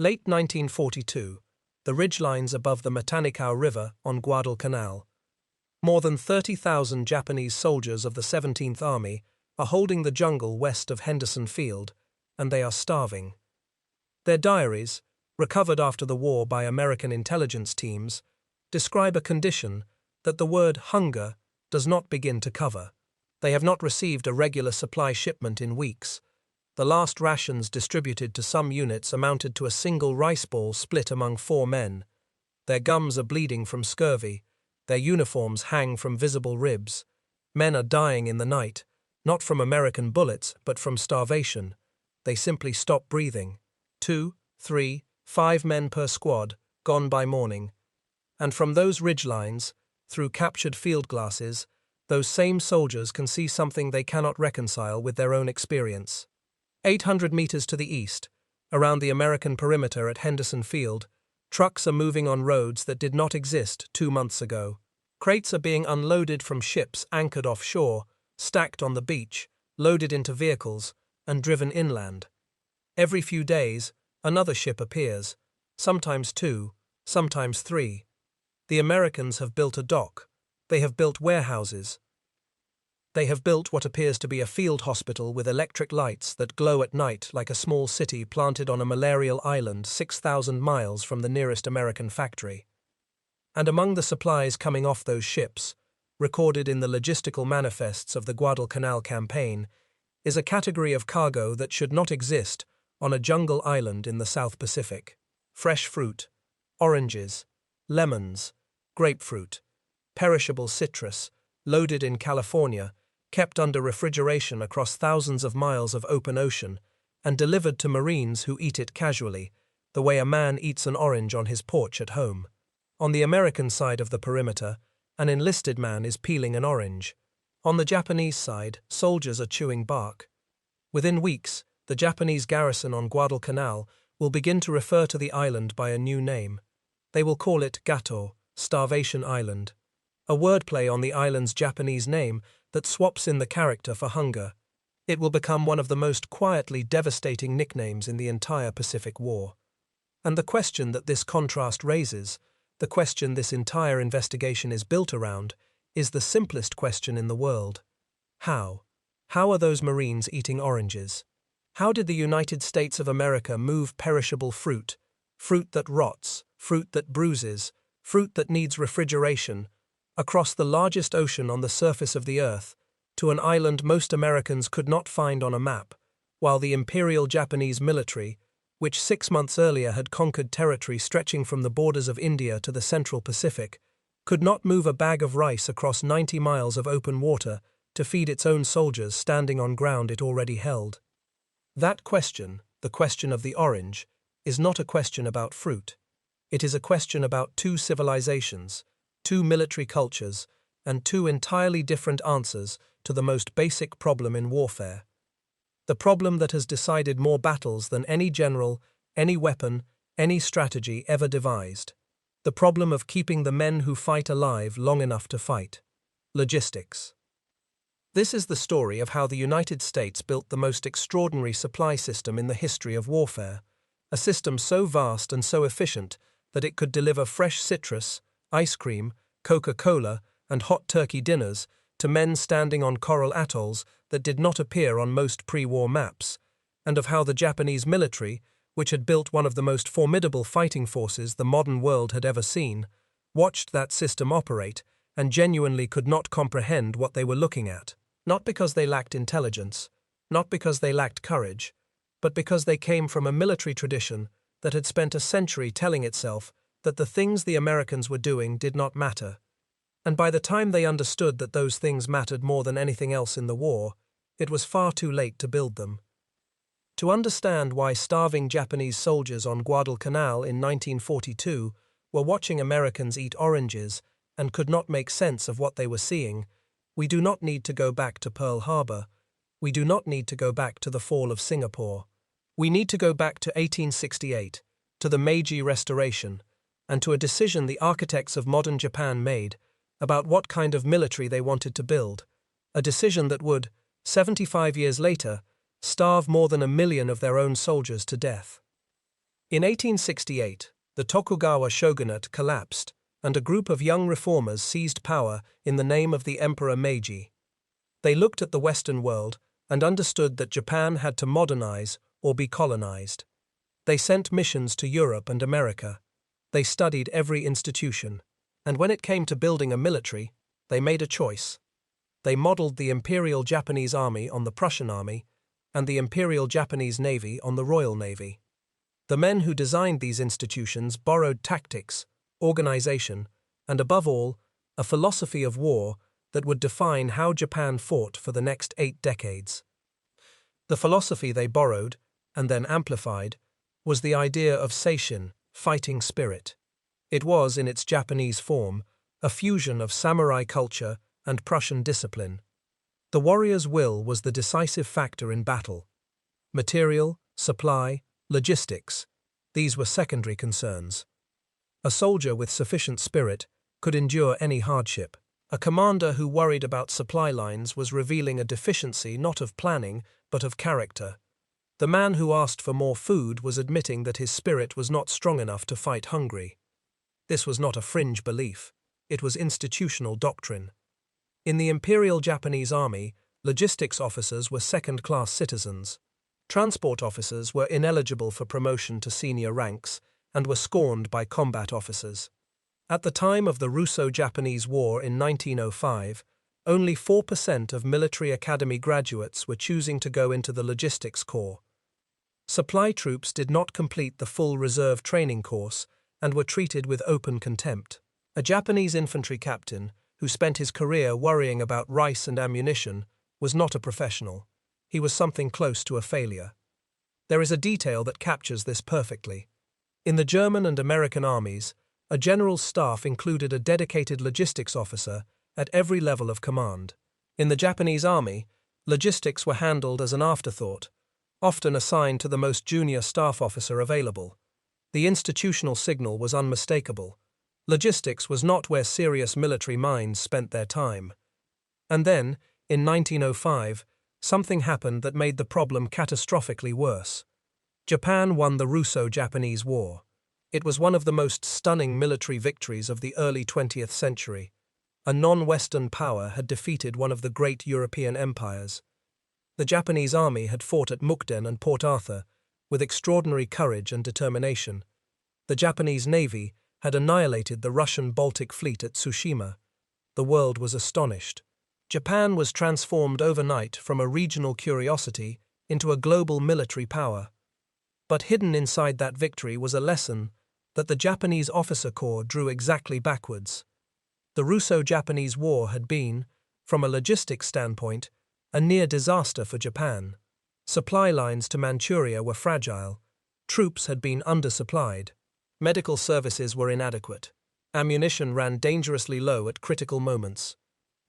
Late 1942, the ridgelines above the Matanikau River on Guadalcanal. More than 30,000 Japanese soldiers of the 17th Army are holding the jungle west of Henderson Field, and they are starving. Their diaries, recovered after the war by American intelligence teams, describe a condition that the word hunger does not begin to cover. They have not received a regular supply shipment in weeks. The last rations distributed to some units amounted to a single rice ball split among 4 men. Their gums are bleeding from scurvy. Their uniforms hang from visible ribs. Men are dying in the night, not from American bullets, but from starvation. They simply stop breathing. 2, 3, 5 men per squad, gone by morning. And from those ridgelines, through captured field glasses, those same soldiers can see something they cannot reconcile with their own experience. 800 meters to the east, around the American perimeter at Henderson Field, trucks are moving on roads that did not exist 2 months ago. Crates are being unloaded from ships anchored offshore, stacked on the beach, loaded into vehicles, and driven inland. Every few days, another ship appears, sometimes 2, sometimes 3. The Americans have built a dock. They have built warehouses. They have built what appears to be a field hospital with electric lights that glow at night like a small city planted on a malarial island 6,000 miles from the nearest American factory. And among the supplies coming off those ships, recorded in the logistical manifests of the Guadalcanal campaign, is a category of cargo that should not exist on a jungle island in the South Pacific. Fresh fruit, oranges, lemons, grapefruit, perishable citrus, loaded in California, kept under refrigeration across thousands of miles of open ocean, and delivered to Marines who eat it casually, the way a man eats an orange on his porch at home. On the American side of the perimeter, an enlisted man is peeling an orange. On the Japanese side, soldiers are chewing bark. Within weeks, the Japanese garrison on Guadalcanal will begin to refer to the island by a new name. They will call it Gato, Starvation Island, a wordplay on the island's Japanese name that swaps in the character for hunger. It will become one of the most quietly devastating nicknames in the entire Pacific War. And the question that this contrast raises, the question this entire investigation is built around, is the simplest question in the world. How? How are those Marines eating oranges? How did the United States of America move perishable fruit, fruit that rots, fruit that bruises, fruit that needs refrigeration, across the largest ocean on the surface of the Earth, to an island most Americans could not find on a map, while the Imperial Japanese military, which 6 months earlier had conquered territory stretching from the borders of India to the Central Pacific, could not move a bag of rice across 90 miles of open water to feed its own soldiers standing on ground it already held. That question, the question of the orange, is not a question about fruit. It is a question about 2 civilizations, 2 military cultures, and 2 entirely different answers to the most basic problem in warfare. The problem that has decided more battles than any general, any weapon, any strategy ever devised. The problem of keeping the men who fight alive long enough to fight. Logistics. This is the story of how the United States built the most extraordinary supply system in the history of warfare, a system so vast and so efficient that it could deliver fresh citrus, ice cream, Coca-Cola, and hot turkey dinners to men standing on coral atolls that did not appear on most pre-war maps, and of how the Japanese military, which had built one of the most formidable fighting forces the modern world had ever seen, watched that system operate and genuinely could not comprehend what they were looking at, not because they lacked intelligence, not because they lacked courage, but because they came from a military tradition that had spent a century telling itself that the things the Americans were doing did not matter, and by the time they understood that those things mattered more than anything else in the war, it was far too late to build them. To understand why starving Japanese soldiers on Guadalcanal in 1942 were watching Americans eat oranges and could not make sense of what they were seeing, we do not need to go back to Pearl Harbor. We do not need to go back to the fall of Singapore. We need to go back to 1868, to the Meiji Restoration, and to a decision the architects of modern Japan made about what kind of military they wanted to build, a decision that would, 75 years later, starve more than 1 million of their own soldiers to death. In 1868, the Tokugawa shogunate collapsed, and a group of young reformers seized power in the name of the Emperor Meiji. They looked at the Western world and understood that Japan had to modernize or be colonized. They sent missions to Europe and America. They studied every institution, and when it came to building a military, they made a choice. They modeled the Imperial Japanese Army on the Prussian Army and the Imperial Japanese Navy on the Royal Navy. The men who designed these institutions borrowed tactics, organization, and above all, a philosophy of war that would define how Japan fought for the next 8 decades. The philosophy they borrowed, and then amplified, was the idea of seishin, fighting spirit. It was, in its Japanese form, a fusion of samurai culture and Prussian discipline. The warrior's will was the decisive factor in battle. Material, supply, logistics, these were secondary concerns. A soldier with sufficient spirit could endure any hardship. A commander who worried about supply lines was revealing a deficiency not of planning, but of character. The man who asked for more food was admitting that his spirit was not strong enough to fight hungry. This was not a fringe belief. It was institutional doctrine. In the Imperial Japanese Army, logistics officers were second-class citizens. Transport officers were ineligible for promotion to senior ranks and were scorned by combat officers. At the time of the Russo-Japanese War in 1905, only 4% of military academy graduates were choosing to go into the logistics corps. Supply troops did not complete the full reserve training course and were treated with open contempt. A Japanese infantry captain, who spent his career worrying about rice and ammunition, was not a professional. He was something close to a failure. There is a detail that captures this perfectly. In the German and American armies, a general's staff included a dedicated logistics officer at every level of command. In the Japanese army, logistics were handled as an afterthought, often assigned to the most junior staff officer available. The institutional signal was unmistakable. Logistics was not where serious military minds spent their time. And then, in 1905, something happened that made the problem catastrophically worse. Japan won the Russo-Japanese War. It was one of the most stunning military victories of the early 20th century. A non-Western power had defeated one of the great European empires. The Japanese army had fought at Mukden and Port Arthur with extraordinary courage and determination. The Japanese navy had annihilated the Russian Baltic fleet at Tsushima. The world was astonished. Japan was transformed overnight from a regional curiosity into a global military power. But hidden inside that victory was a lesson that the Japanese officer corps drew exactly backwards. The Russo-Japanese War had been, from a logistics standpoint, a near disaster for Japan. Supply lines to Manchuria were fragile. Troops had been undersupplied. Medical services were inadequate. Ammunition ran dangerously low at critical moments.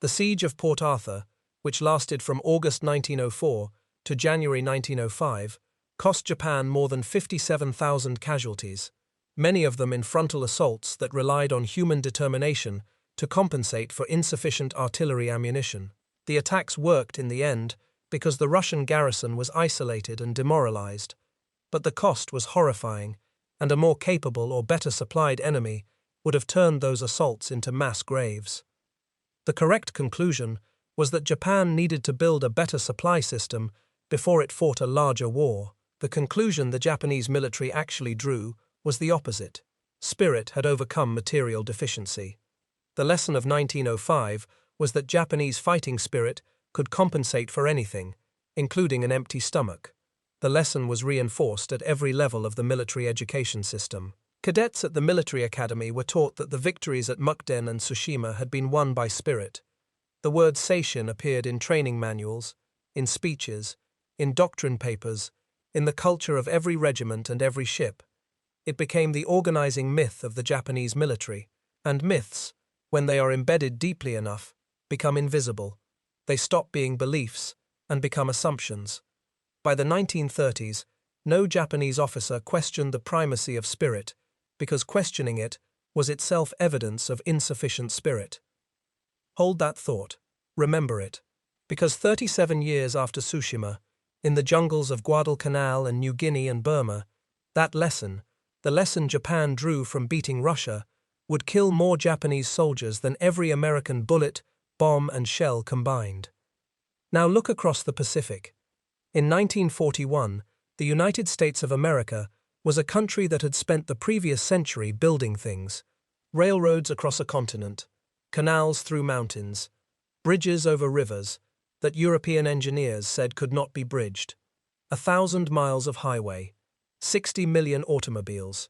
The siege of Port Arthur, which lasted from August 1904 to January 1905, cost Japan more than 57,000 casualties, many of them in frontal assaults that relied on human determination to compensate for insufficient artillery ammunition. The attacks worked in the end because the Russian garrison was isolated and demoralized, but the cost was horrifying, and a more capable or better supplied enemy would have turned those assaults into mass graves. The correct conclusion was that Japan needed to build a better supply system before it fought a larger war. The conclusion the Japanese military actually drew was the opposite. Spirit had overcome material deficiency. The lesson of 1905 was that Japanese fighting spirit could compensate for anything, including an empty stomach. The lesson was reinforced at every level of the military education system. Cadets at the military academy were taught that the victories at Mukden and Tsushima had been won by spirit. The word seishin appeared in training manuals, in speeches, in doctrine papers, in the culture of every regiment and every ship. It became the organizing myth of the Japanese military, and myths, when they are embedded deeply enough, become invisible. They stop being beliefs and become assumptions. By the 1930s, no Japanese officer questioned the primacy of spirit, because questioning it was itself evidence of insufficient spirit. Hold that thought. Remember it. Because 37 years after Tsushima, in the jungles of Guadalcanal and New Guinea and Burma, that lesson, The lesson Japan drew from beating Russia would kill more Japanese soldiers than every American bullet, bomb, and shell combined. Now look across the Pacific. In 1941, the United States of America was a country that had spent the previous century building things: railroads across a continent, canals through mountains, bridges over rivers that European engineers said could not be bridged, 1,000 miles of highway, 60 million automobiles,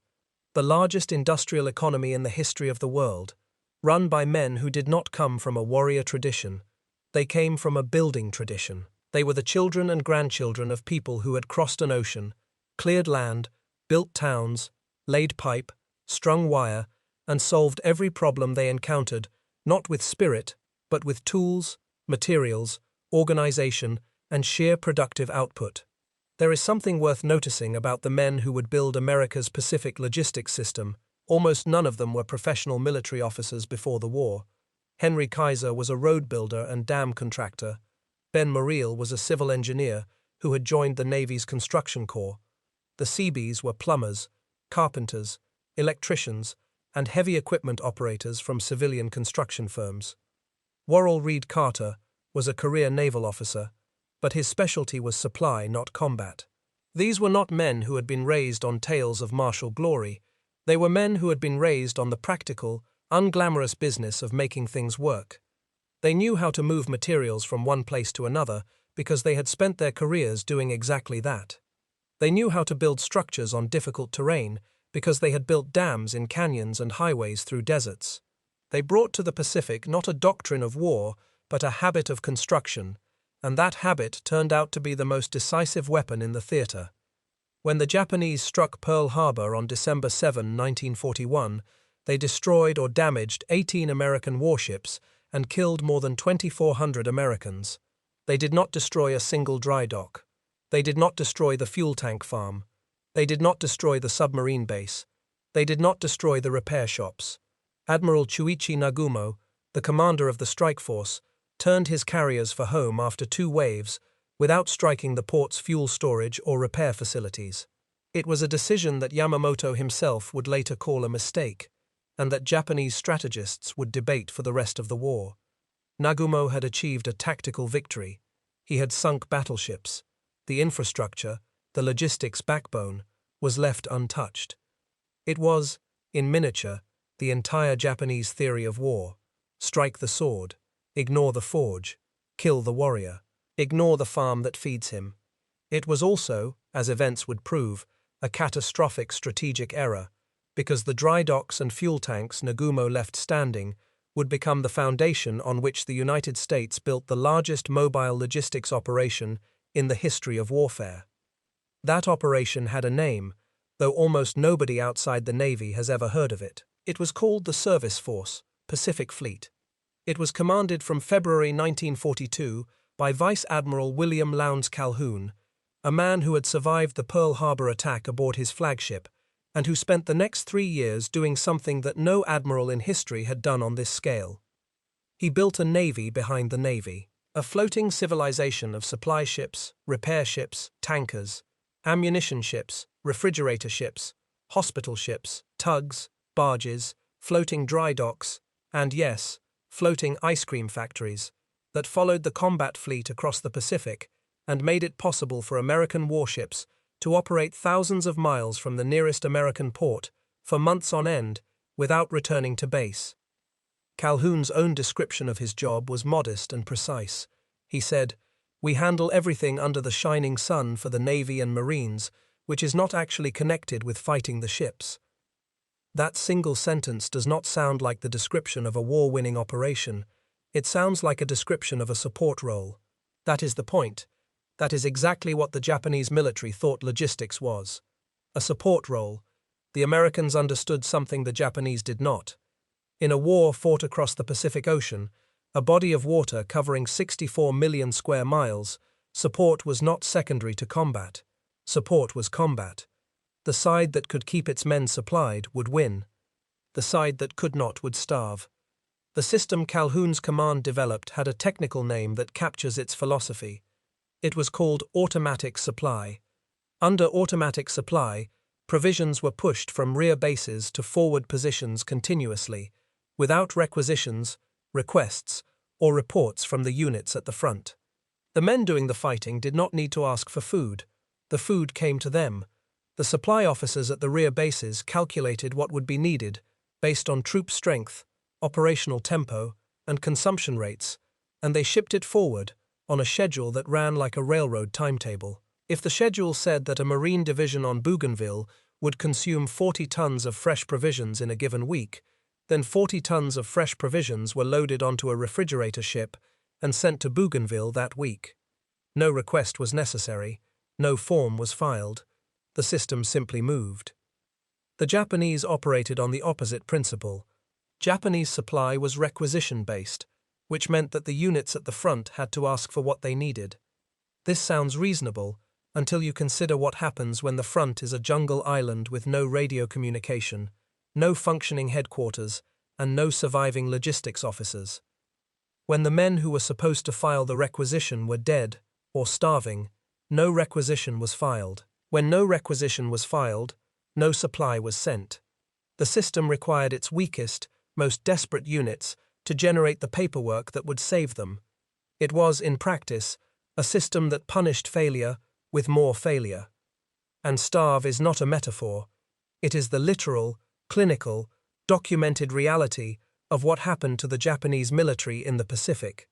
the largest industrial economy in the history of the world, run by men who did not come from a warrior tradition. They came from a building tradition. They were the children and grandchildren of people who had crossed an ocean, cleared land, built towns, laid pipe, strung wire, and solved every problem they encountered, not with spirit, but with tools, materials, organization, and sheer productive output. There is something worth noticing about the men who would build America's Pacific logistics system. Almost none of them were professional military officers before the war. Henry Kaiser was a road builder and dam contractor. Ben Morial was a civil engineer who had joined the Navy's construction corps. The Seabees were plumbers, carpenters, electricians, and heavy equipment operators from civilian construction firms. Worrell Reed Carter was a career naval officer, but his specialty was supply, not combat. These were not men who had been raised on tales of martial glory. They were men who had been raised on the practical, unglamorous business of making things work. They knew how to move materials from one place to another because they had spent their careers doing exactly that. They knew how to build structures on difficult terrain because they had built dams in canyons and highways through deserts. They brought to the Pacific not a doctrine of war, but a habit of construction, and that habit turned out to be the most decisive weapon in the theater. When the Japanese struck Pearl Harbor on December 7, 1941, they destroyed or damaged 18 American warships and killed more than 2,400 Americans. They did not destroy a single dry dock. They did not destroy the fuel tank farm. They did not destroy the submarine base. They did not destroy the repair shops. Admiral Chuichi Nagumo, the commander of the strike force, turned his carriers for home after 2 waves without striking the port's fuel storage or repair facilities. It was a decision that Yamamoto himself would later call a mistake, and that Japanese strategists would debate for the rest of the war. Nagumo had achieved a tactical victory. He had sunk battleships. The infrastructure, the logistics backbone, was left untouched. It was, in miniature, the entire Japanese theory of war: strike the sword, ignore the forge, kill the warrior, ignore the farm that feeds him. It was also, as events would prove, a catastrophic strategic error, because the dry docks and fuel tanks Nagumo left standing would become the foundation on which the United States built the largest mobile logistics operation in the history of warfare. That operation had a name, though almost nobody outside the Navy has ever heard of it. It was called the Service Force, Pacific Fleet. It was commanded from February 1942 by Vice Admiral William Lowndes Calhoun, a man who had survived the Pearl Harbor attack aboard his flagship, and who spent the next 3 years doing something that no admiral in history had done on this scale. He built a navy behind the Navy, a floating civilization of supply ships, repair ships, tankers, ammunition ships, refrigerator ships, hospital ships, tugs, barges, floating dry docks, and yes, floating ice cream factories, that followed the combat fleet across the Pacific and made it possible for American warships to operate thousands of miles from the nearest American port for months on end without returning to base. Calhoun's own description of his job was modest and precise. He said, "We handle everything under the shining sun for the Navy and Marines, which is not actually connected with fighting the ships." That single sentence does not sound like the description of a war-winning operation. It sounds like a description of a support role. That is the point. That is exactly what the Japanese military thought logistics was. A support role. The Americans understood something the Japanese did not. In a war fought across the Pacific Ocean, a body of water covering 64 million square miles, support was not secondary to combat. Support was combat. The side that could keep its men supplied would win. The side that could not would starve. The system Calhoun's command developed had a technical name that captures its philosophy. It was called automatic supply. Under automatic supply, Provisions were pushed from rear bases to forward positions continuously, without requisitions, requests, or reports from the units at the front. The men doing the fighting did not need to ask for food. The food came to them. The supply officers at the rear bases calculated what would be needed based on troop strength, operational tempo, and consumption rates, and they shipped it forward on a schedule that ran like a railroad timetable. If the schedule said that a Marine division on Bougainville would consume 40 tons of fresh provisions in a given week, then 40 tons of fresh provisions were loaded onto a refrigerator ship and sent to Bougainville that week. No request was necessary, no form was filed, the system simply moved. The Japanese operated on the opposite principle. Japanese supply was requisition-based, which meant that the units at the front had to ask for what they needed. This sounds reasonable until you consider what happens when the front is a jungle island with no radio communication, no functioning headquarters, and no surviving logistics officers. When the men who were supposed to file the requisition were dead or starving, no requisition was filed. When no requisition was filed, no supply was sent. The system required its weakest, most desperate units to generate the paperwork that would save them. It was, in practice, a system that punished failure with more failure. And starve is not a metaphor. It is the literal, clinical, documented reality of what happened to the Japanese military in the Pacific.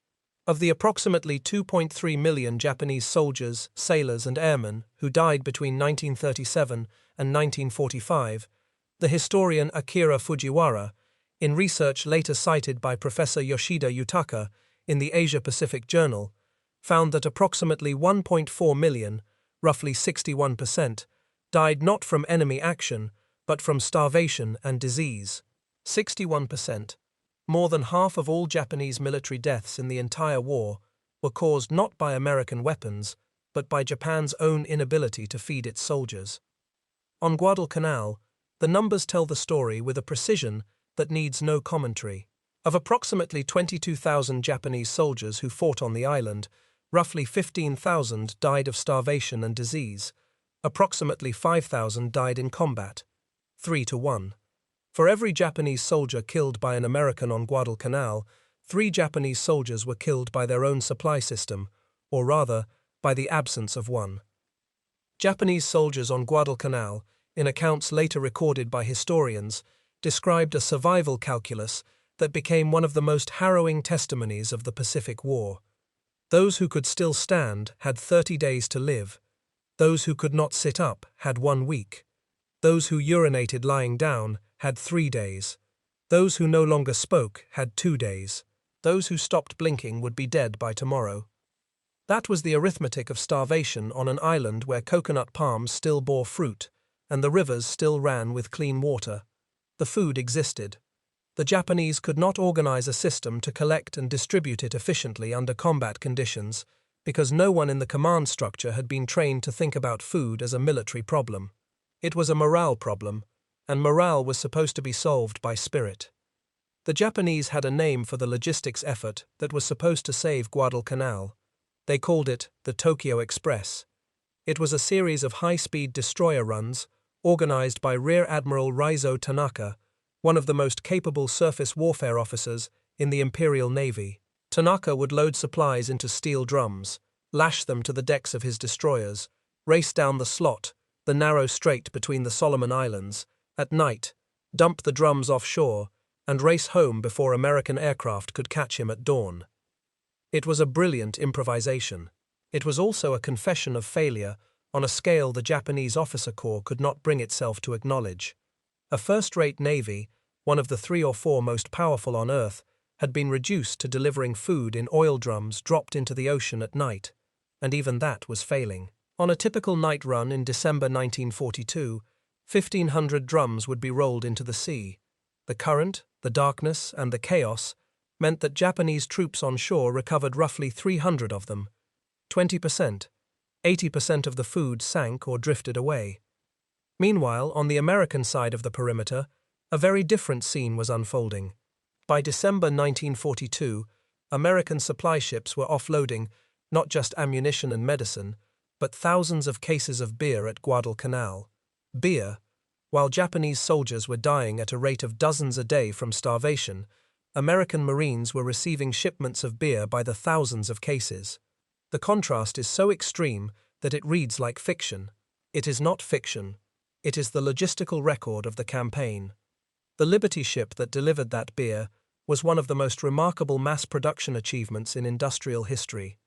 Of the approximately 2.3 million Japanese soldiers, sailors, and airmen who died between 1937 and 1945, the historian Akira Fujiwara, in research later cited by Professor Yoshida Yutaka in the Asia-Pacific Journal, found that approximately 1.4 million, roughly 61%, died not from enemy action, but from starvation and disease. 61%. More than half of all Japanese military deaths in the entire war were caused not by American weapons, but by Japan's own inability to feed its soldiers. On Guadalcanal, the numbers tell the story with a precision that needs no commentary. Of approximately 22,000 Japanese soldiers who fought on the island, roughly 15,000 died of starvation and disease. Approximately 5,000 died in combat. 3 to 1. For every Japanese soldier killed by an American on Guadalcanal, 3 Japanese soldiers were killed by their own supply system, or rather, by the absence of one. Japanese soldiers on Guadalcanal, in accounts later recorded by historians, described a survival calculus that became one of the most harrowing testimonies of the Pacific War. Those who could still stand had 30 days to live. Those who could not sit up had 1 week. Those who urinated lying down had 3 days. Those who no longer spoke had 2 days. Those who stopped blinking would be dead by tomorrow. That was the arithmetic of starvation on an island where coconut palms still bore fruit, and the rivers still ran with clean water. The food existed. The Japanese could not organize a system to collect and distribute it efficiently under combat conditions because no one in the command structure had been trained to think about food as a military problem. It was a morale problem, and morale was supposed to be solved by spirit. The Japanese had a name for the logistics effort that was supposed to save Guadalcanal. They called it the Tokyo Express. It was a series of high-speed destroyer runs organized by Rear Admiral Raizo Tanaka, one of the most capable surface warfare officers in the Imperial Navy. Tanaka would load supplies into steel drums, lash them to the decks of his destroyers, race down the slot, the narrow strait between the Solomon Islands, at night, dump the drums offshore, and race home before American aircraft could catch him at dawn. It was a brilliant improvisation. It was also a confession of failure on a scale the Japanese officer corps could not bring itself to acknowledge. A first-rate navy, one of the 3 or 4 most powerful on Earth, had been reduced to delivering food in oil drums dropped into the ocean at night, and even that was failing. On a typical night run in December 1942, 1,500 drums would be rolled into the sea. The current, the darkness, and the chaos meant that Japanese troops on shore recovered roughly 300 of them. 20%, 80% of the food sank or drifted away. Meanwhile, on the American side of the perimeter, a very different scene was unfolding. By December 1942, American supply ships were offloading not just ammunition and medicine, but thousands of cases of beer at Guadalcanal. Beer, While Japanese soldiers were dying at a rate of dozens a day from starvation, American Marines were receiving shipments of beer by the thousands of cases. The contrast is so extreme that it reads like fiction. It is not fiction. It is the logistical record of the campaign. The Liberty ship that delivered that beer was one of the most remarkable mass production achievements in industrial history.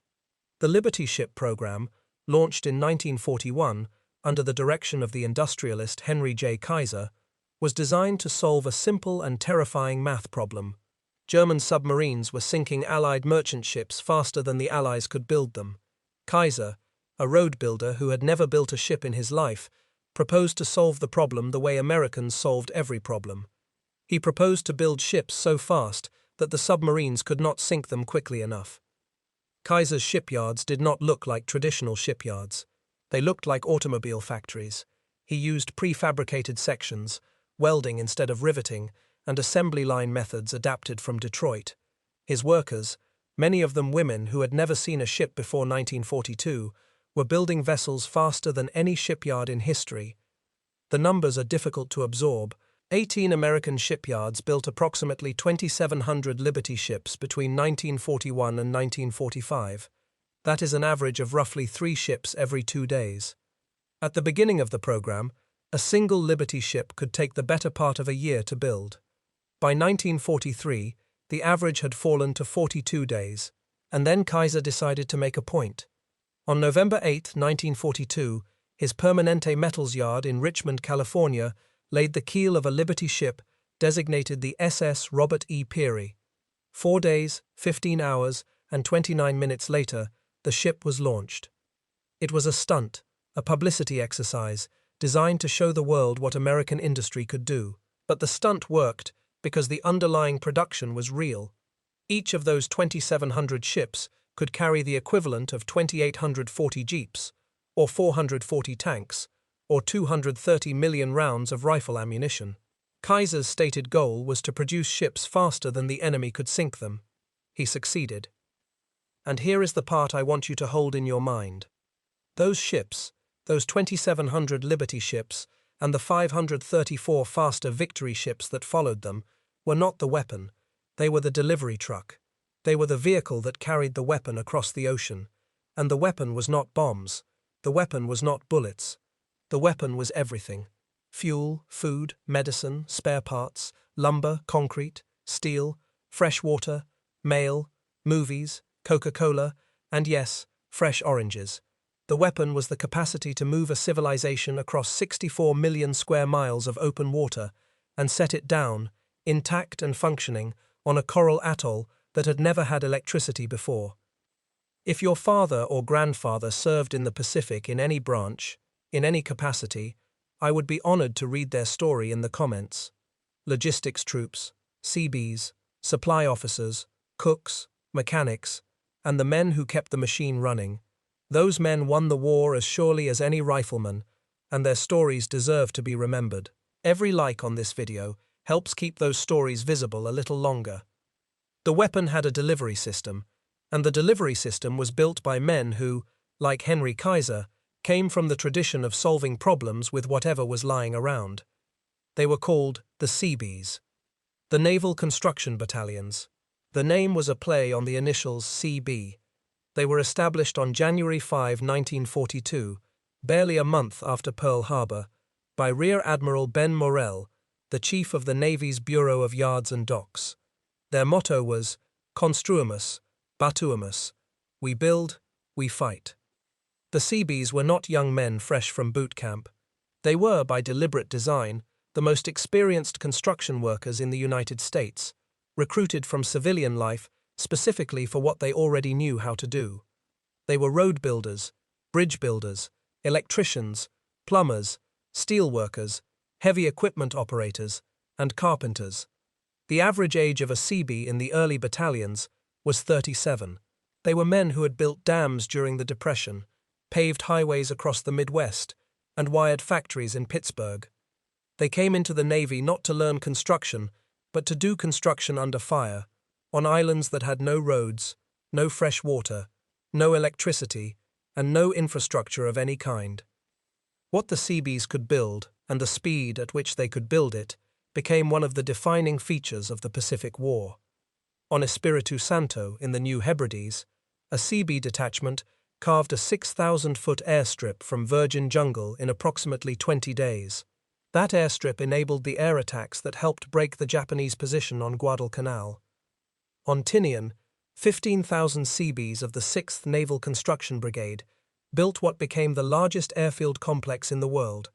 The Liberty ship program, launched in 1941 under the direction of the industrialist Henry J. Kaiser, was designed to solve a simple and terrifying math problem. German submarines were sinking Allied merchant ships faster than the Allies could build them. Kaiser, a road builder who had never built a ship in his life, proposed to solve the problem the way Americans solved every problem. He proposed to build ships so fast that the submarines could not sink them quickly enough. Kaiser's shipyards did not look like traditional shipyards. They looked like automobile factories. He used prefabricated sections, welding instead of riveting, and assembly line methods adapted from Detroit. His workers, many of them women who had never seen a ship before 1942, were building vessels faster than any shipyard in history. The numbers are difficult to absorb. 18 American shipyards built approximately 2,700 Liberty ships between 1941 and 1945. That is an average of roughly 3 ships every 2 days. At the beginning of the program, a single Liberty ship could take the better part of a year to build. By 1943, the average had fallen to 42 days, and then Kaiser decided to make a point. On November 8, 1942, his Permanente Metals Yard in Richmond, California, laid the keel of a Liberty ship designated the SS Robert E. Peary. 4 days, 15 hours, and 29 minutes later, the ship was launched. It was a stunt, a publicity exercise, designed to show the world what American industry could do. But the stunt worked because the underlying production was real. Each of those 2,700 ships could carry the equivalent of 2,840 jeeps, or 440 tanks, or 230 million rounds of rifle ammunition. Kaiser's stated goal was to produce ships faster than the enemy could sink them. He succeeded. And here is the part I want you to hold in your mind. Those ships, those 2,700 Liberty ships, and the 534 faster Victory ships that followed them, were not the weapon. They were the delivery truck. They were the vehicle that carried the weapon across the ocean. And the weapon was not bombs. The weapon was not bullets. The weapon was everything. Fuel, food, medicine, spare parts, lumber, concrete, steel, fresh water, mail, movies, Coca-Cola, and yes, fresh oranges. The weapon was the capacity to move a civilization across 64 million square miles of open water and set it down, intact and functioning, on a coral atoll that had never had electricity before. If your father or grandfather served in the Pacific in any branch, in any capacity, I would be honored to read their story in the comments. Logistics troops, Seabees, supply officers, cooks, mechanics, and the men who kept the machine running. Those men won the war as surely as any rifleman, and their stories deserve to be remembered. Every like on this video helps keep those stories visible a little longer. The weapon had a delivery system, and the delivery system was built by men who, like Henry Kaiser, came from the tradition of solving problems with whatever was lying around. They were called the Seabees, the Naval Construction Battalions. The name was a play on the initials CB. They were established on January 5, 1942, barely a month after Pearl Harbor, by Rear Admiral Ben Morrell, the chief of the Navy's Bureau of Yards and Docks. Their motto was Construimus, Batuimus, we build, we fight. The Seabees were not young men fresh from boot camp. They were, by deliberate design, the most experienced construction workers in the United States, recruited from civilian life specifically for what they already knew how to do. They were road builders, bridge builders, electricians, plumbers, steel workers, heavy equipment operators, and carpenters. The average age of a Seabee in the early battalions was 37. They were men who had built dams during the Depression, paved highways across the Midwest, and wired factories in Pittsburgh. They came into the Navy not to learn construction, but to do construction under fire, on islands that had no roads, no fresh water, no electricity, and no infrastructure of any kind. What the Seabees could build, and the speed at which they could build it became one of the defining features of the Pacific War. On Espiritu Santo in the New Hebrides, a Seabee detachment carved a 6,000-foot airstrip from virgin jungle in approximately 20 days. That airstrip enabled the air attacks that helped break the Japanese position on Guadalcanal. On Tinian, 15,000 Seabees of the 6th Naval Construction Brigade built what became the largest airfield complex in the world,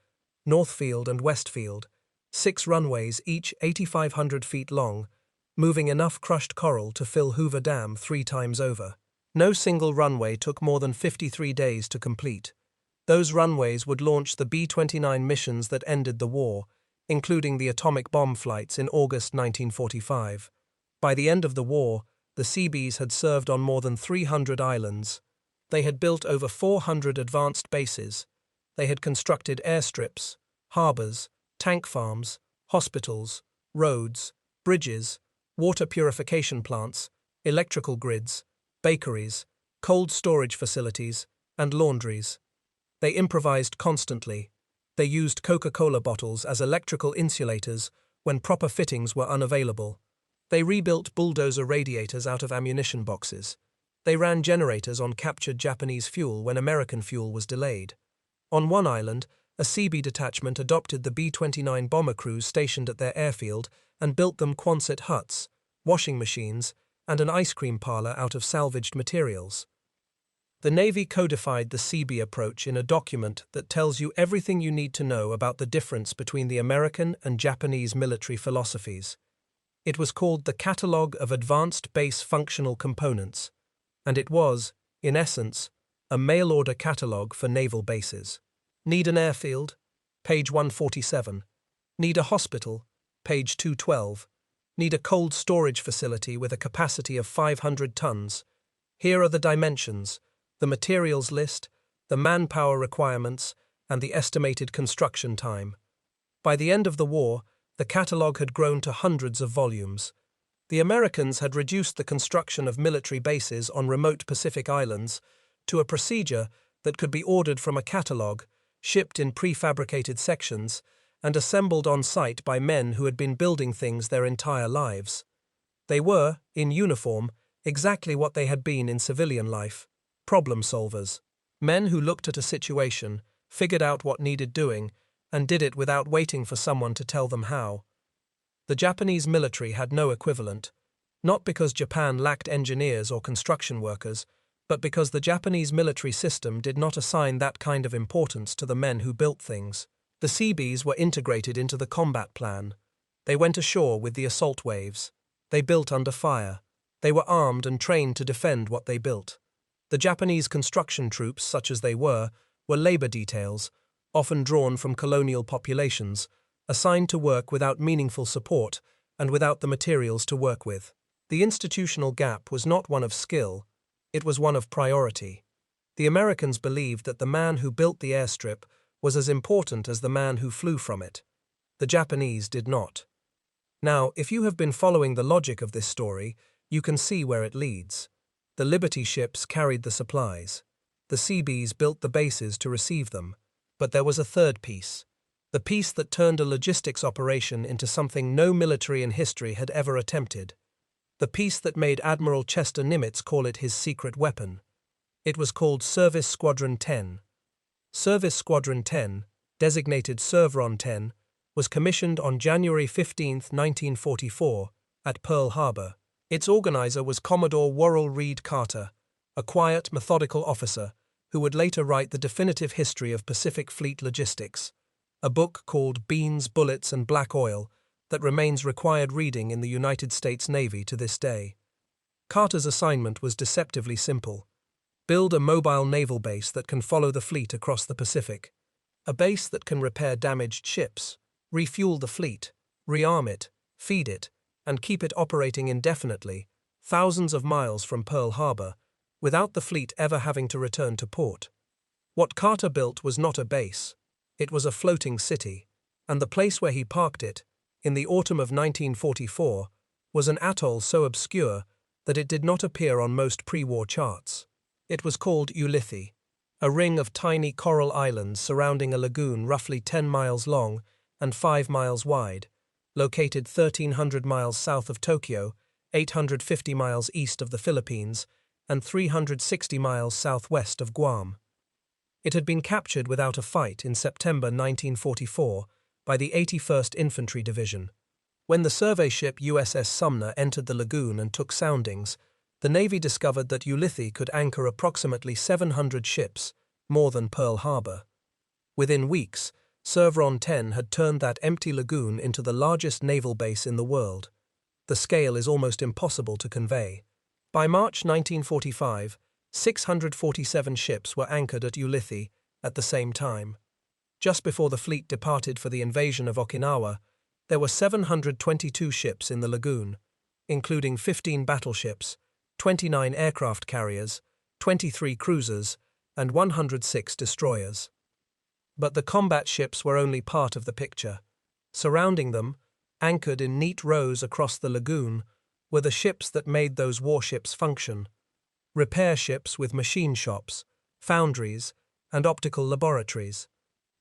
Northfield and Westfield, 6 runways each 8,500 feet long, moving enough crushed coral to fill Hoover Dam 3 times over. No single runway took more than 53 days to complete. Those runways would launch the B-29 missions that ended the war, including the atomic bomb flights in August 1945. By the end of the war, the Seabees had served on more than 300 islands. They had built over 400 advanced bases. They had constructed airstrips, harbors, tank farms, hospitals, roads, bridges, water purification plants, electrical grids, bakeries, cold storage facilities, and laundries. They improvised constantly. They used Coca-Cola bottles as electrical insulators when proper fittings were unavailable. They rebuilt bulldozer radiators out of ammunition boxes. They ran generators on captured Japanese fuel when American fuel was delayed. On one island, a Seabee detachment adopted the B-29 bomber crews stationed at their airfield and built them Quonset huts, washing machines, and an ice cream parlor out of salvaged materials. The Navy codified the Seabee approach in a document that tells you everything you need to know about the difference between the American and Japanese military philosophies. It was called the Catalogue of Advanced Base Functional Components, and it was, in essence, a mail-order catalogue for naval bases. Need an airfield? Page 147. Need a hospital? Page 212. Need a cold storage facility with a capacity of 500 tons? Here are the dimensions, the materials list, the manpower requirements, and the estimated construction time. By the end of the war, the catalogue had grown to hundreds of volumes. The Americans had reduced the construction of military bases on remote Pacific islands to a procedure that could be ordered from a catalogue, shipped in prefabricated sections, and assembled on site by men who had been building things their entire lives. They were, in uniform, exactly what they had been in civilian life: problem solvers. Men who looked at a situation, figured out what needed doing, and did it without waiting for someone to tell them how. The Japanese military had no equivalent, not because Japan lacked engineers or construction workers, but because the Japanese military system did not assign that kind of importance to the men who built things. The Seabees were integrated into the combat plan. They went ashore with the assault waves. They built under fire. They were armed and trained to defend what they built. The Japanese construction troops, such as they were labor details, often drawn from colonial populations, assigned to work without meaningful support and without the materials to work with. The institutional gap was not one of skill, it was one of priority. The Americans believed that the man who built the airstrip was as important as the man who flew from it. The Japanese did not. Now, if you have been following the logic of this story, you can see where it leads. The Liberty ships carried the supplies. The Seabees built the bases to receive them. But there was a third piece. The piece that turned a logistics operation into something no military in history had ever attempted. The piece that made Admiral Chester Nimitz call it his secret weapon. It was called Service Squadron 10. Service Squadron 10, designated Servron 10, was commissioned on January 15, 1944, at Pearl Harbor. Its organizer was Commodore Worrell Reed Carter, a quiet, methodical officer who would later write the definitive history of Pacific Fleet logistics, a book called Beans, Bullets, and Black Oil that remains required reading in the United States Navy to this day. Carter's assignment was deceptively simple. Build a mobile naval base that can follow the fleet across the Pacific. A base that can repair damaged ships, refuel the fleet, rearm it, feed it, and keep it operating indefinitely, thousands of miles from Pearl Harbor, without the fleet ever having to return to port. What Carter built was not a base. It was a floating city, and the place where he parked it, in the autumn of 1944, was an atoll so obscure that it did not appear on most pre-war charts. It was called Ulithi. a ring of tiny coral islands surrounding a lagoon roughly 10 miles long and 5 miles wide, located 1,300 miles south of Tokyo, 850 miles east of the Philippines, and 360 miles southwest of Guam. It had been captured without a fight in September 1944 by the 81st Infantry Division. When the survey ship USS Sumner entered the lagoon and took soundings, the Navy discovered that Ulithi could anchor approximately 700 ships, more than Pearl Harbor. Within weeks, Cerveron 10 had turned that empty lagoon into the largest naval base in the world. The scale is almost impossible to convey. By March 1945, 647 ships were anchored at Ulithi at the same time. Just before the fleet departed for the invasion of Okinawa, there were 722 ships in the lagoon, including 15 battleships, 29 aircraft carriers, 23 cruisers, and 106 destroyers. But the combat ships were only part of the picture. Surrounding them, anchored in neat rows across the lagoon, were the ships that made those warships function. Repair ships with machine shops, foundries, and optical laboratories.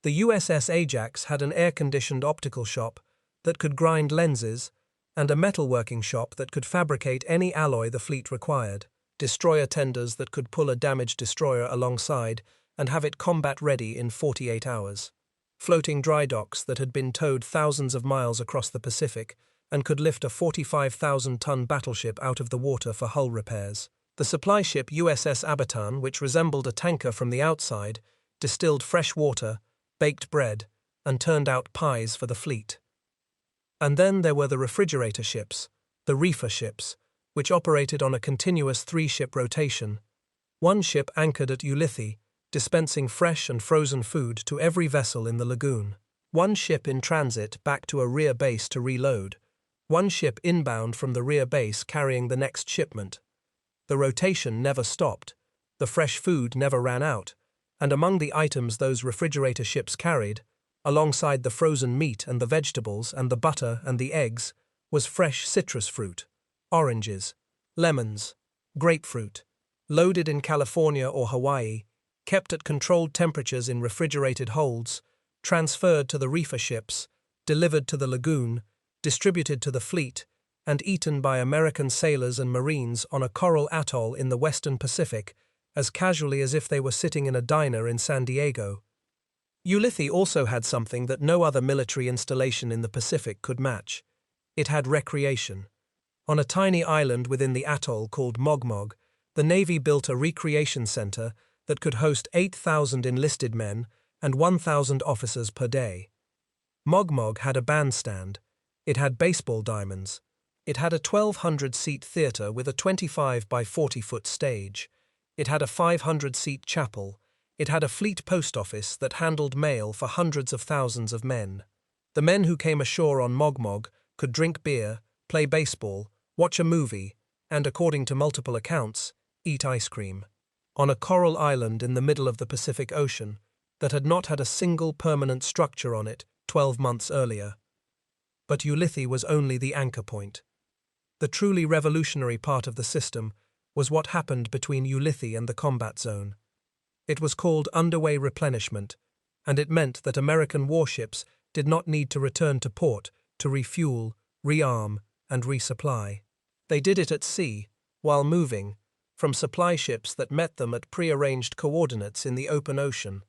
The USS Ajax had an air-conditioned optical shop that could grind lenses and a metalworking shop that could fabricate any alloy the fleet required, destroyer tenders that could pull a damaged destroyer alongside and have it combat-ready in 48 hours, floating dry docks that had been towed thousands of miles across the Pacific and could lift a 45,000-ton battleship out of the water for hull repairs. The supply ship USS Abatan, which resembled a tanker from the outside, distilled fresh water, baked bread, and turned out pies for the fleet. And then there were the refrigerator ships, the reefer ships, which operated on a continuous 3-ship rotation. One ship anchored at Ulithi, dispensing fresh and frozen food to every vessel in the lagoon. One ship in transit back to a rear base to reload. One ship inbound from the rear base carrying the next shipment. The rotation never stopped, the fresh food never ran out, and among the items those refrigerator ships carried, alongside the frozen meat and the vegetables and the butter and the eggs, was fresh citrus fruit, oranges, lemons, grapefruit, loaded in California or Hawaii, kept at controlled temperatures in refrigerated holds, transferred to the reefer ships, delivered to the lagoon, distributed to the fleet, and eaten by American sailors and Marines on a coral atoll in the western Pacific as casually as if they were sitting in a diner in San Diego. Ulithi also had something that no other military installation in the Pacific could match. It had recreation. On a tiny island within the atoll called Mogmog, the Navy built a recreation center that could host 8,000 enlisted men and 1,000 officers per day. Mogmog had a bandstand. It had baseball diamonds. It had a 1,200-seat theater with a 25 by 40-foot stage. It had a 500-seat chapel. It had a fleet post office that handled mail for hundreds of thousands of men. The men who came ashore on Mogmog could drink beer, play baseball, watch a movie, and, according to multiple accounts, eat ice cream. On a coral island in the middle of the Pacific Ocean that had not had a single permanent structure on it 12 months earlier. But Ulithi was only the anchor point. The truly revolutionary part of the system was what happened between Ulithi and the combat zone. It was called underway replenishment, and it meant that American warships did not need to return to port to refuel, rearm, and resupply. They did it at sea, while moving, from supply ships that met them at prearranged coordinates in the open ocean.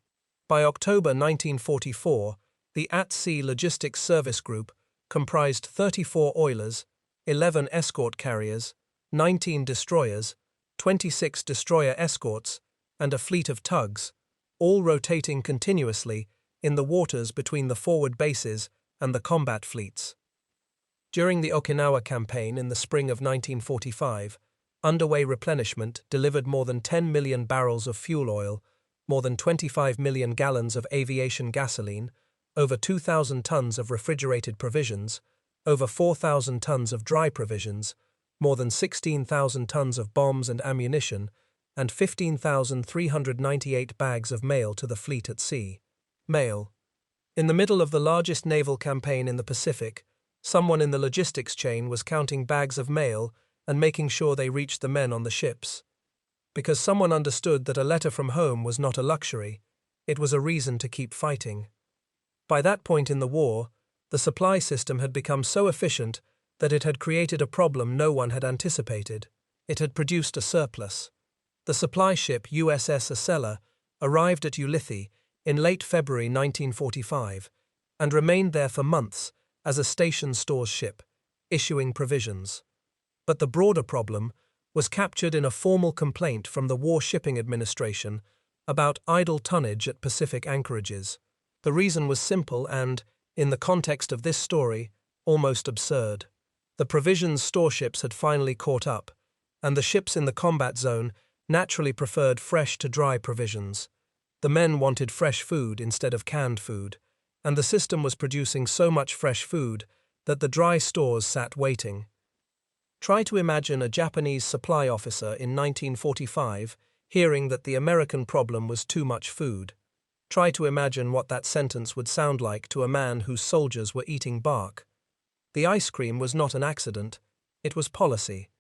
By October 1944, the At-Sea Logistics Service Group comprised 34 oilers, 11 escort carriers, 19 destroyers, 26 destroyer escorts, and a fleet of tugs, all rotating continuously in the waters between the forward bases and the combat fleets. During the Okinawa campaign in the spring of 1945, underway replenishment delivered more than 10 million barrels of fuel oil, more than 25 million gallons of aviation gasoline, over 2,000 tons of refrigerated provisions, over 4,000 tons of dry provisions, more than 16,000 tons of bombs and ammunition, and 15,398 bags of mail to the fleet at sea. Mail. In the middle of the largest naval campaign in the Pacific, someone in the logistics chain was counting bags of mail and making sure they reached the men on the ships. because someone understood that a letter from home was not a luxury, it was a reason to keep fighting. By that point in the war, the supply system had become so efficient that it had created a problem no one had anticipated. It had produced a surplus. The supply ship USS Acela arrived at Ulithi in late February 1945 and remained there for months as a station stores ship, issuing provisions. But the broader problem was captured in a formal complaint from the War Shipping Administration about idle tonnage at Pacific anchorages. The reason was simple and, in the context of this story, almost absurd. The provisions storeships had finally caught up, and the ships in the combat zone naturally preferred fresh to dry provisions. The men wanted fresh food instead of canned food, and the system was producing so much fresh food that the dry stores sat waiting. Try to imagine a Japanese supply officer in 1945 hearing that the American problem was too much food. Try to imagine what that sentence would sound like to a man whose soldiers were eating bark. The ice cream was not an accident, it was policy.